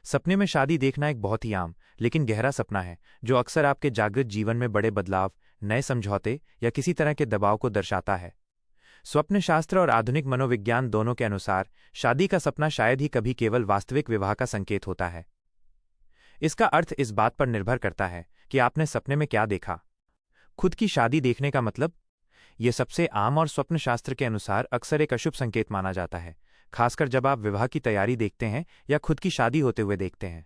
सपने में शादी देखना एक बहुत ही आम लेकिन गहरा सपना है जो अक्सर आपके जागृत जीवन में बड़े बदलाव, नए समझौते या किसी तरह के दबाव को दर्शाता है। स्वप्न शास्त्र और आधुनिक मनोविज्ञान दोनों के अनुसार शादी का सपना शायद ही कभी केवल वास्तविक विवाह का संकेत होता है। इसका अर्थ इस बात पर निर्भर करता है कि आपने सपने में क्या देखा। खुद की शादी देखने का मतलब यह सबसे आम और स्वप्न शास्त्र के अनुसार अक्सर एक अशुभ संकेत माना जाता है, खासकर जब आप विवाह की तैयारी देखते हैं या खुद की शादी होते हुए देखते हैं।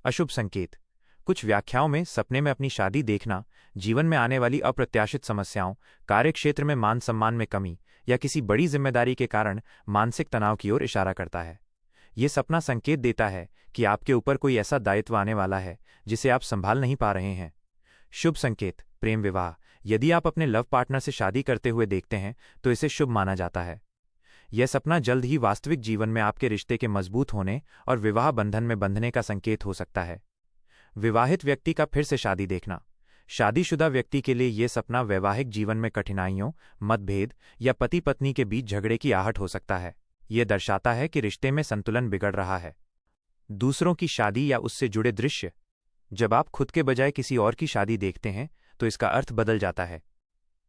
अशुभ संकेत। कुछ व्याख्याओं में सपने में अपनी शादी देखना जीवन में आने वाली अप्रत्याशित समस्याओं, कार्यक्षेत्र में मान सम्मान में कमी या किसी बड़ी जिम्मेदारी के कारण मानसिक तनाव की ओर इशारा करता है। यह सपना संकेत देता है कि आपके ऊपर कोई ऐसा दायित्व आने वाला है जिसे आप संभाल नहीं पा रहे हैं। शुभ संकेत। प्रेम विवाह। यदि आप अपने लव पार्टनर से शादी करते हुए देखते हैं तो इसे शुभ माना जाता है। यह सपना जल्द ही वास्तविक जीवन में आपके रिश्ते के मजबूत होने और विवाह बंधन में बंधने का संकेत हो सकता है। विवाहित व्यक्ति का फिर से शादी देखना। शादीशुदा व्यक्ति के लिए यह सपना वैवाहिक जीवन में कठिनाइयों, मतभेद या पति पत्नी के बीच झगड़े की आहट हो सकता है। यह दर्शाता है कि रिश्ते में संतुलन बिगड़ रहा है। दूसरों की शादी या उससे जुड़े दृश्य। जब आप खुद के बजाय किसी और की शादी देखते हैं तो इसका अर्थ बदल जाता है।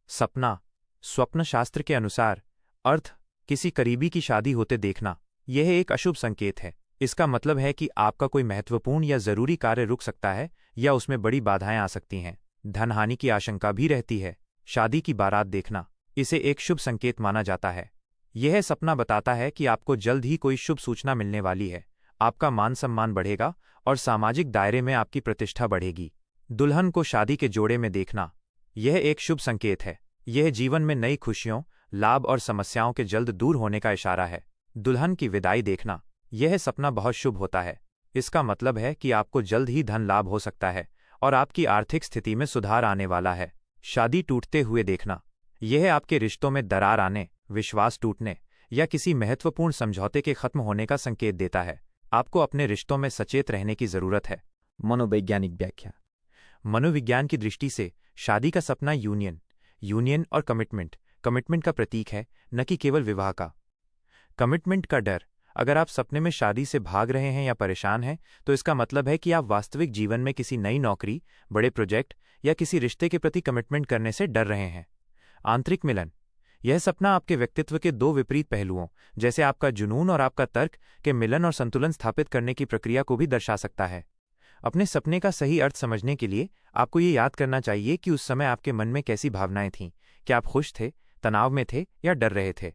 सपना। स्वप्न शास्त्र के अनुसार अर्थ किसी करीबी की शादी होते देखना यह एक अशुभ संकेत है। इसका मतलब है कि आपका कोई महत्वपूर्ण या जरूरी कार्य रुक सकता है या उसमें बड़ी बाधाएं आ सकती हैं। धनहानि की आशंका भी रहती है। शादी की बारात देखना इसे एक शुभ संकेत माना जाता है। यह सपना बताता है कि आपको जल्द ही कोई शुभ सूचना मिलने वाली है। आपका मान सम्मान बढ़ेगा और सामाजिक दायरे में आपकी प्रतिष्ठा बढ़ेगी। दुल्हन को शादी के जोड़े में देखना यह एक शुभ संकेत है। यह जीवन में नई खुशियों, लाभ और समस्याओं के जल्द दूर होने का इशारा है। दुल्हन की विदाई देखना यह सपना बहुत शुभ होता है। इसका मतलब है कि आपको जल्द ही धन लाभ हो सकता है और आपकी आर्थिक स्थिति में सुधार आने वाला है। शादी टूटते हुए देखना यह आपके रिश्तों में दरार आने, विश्वास टूटने या किसी महत्वपूर्ण समझौते के खत्म होने का संकेत देता है। आपको अपने रिश्तों में सचेत रहने की जरूरत है। मनोवैज्ञानिक व्याख्या। मनोविज्ञान की दृष्टि से शादी का सपना यूनियन और कमिटमेंट का प्रतीक है, न कि केवल विवाह का। कमिटमेंट का डर। अगर आप सपने में शादी से भाग रहे हैं या परेशान हैं तो इसका मतलब है कि आप वास्तविक जीवन में किसी नई नौकरी, बड़े प्रोजेक्ट या किसी रिश्ते के प्रति कमिटमेंट करने से डर रहे हैं। आंतरिक मिलन। यह सपना आपके व्यक्तित्व के दो विपरीत पहलुओं, जैसे आपका जुनून और आपका तर्क, के मिलन और संतुलन स्थापित करने की प्रक्रिया को भी दर्शा सकता है। अपने सपने का सही अर्थ समझने के लिए आपको ये याद करना चाहिए कि उस समय आपके मन में कैसी भावनाएं थीं। क्या आप खुश थे, तनाव में थे या डर रहे थे।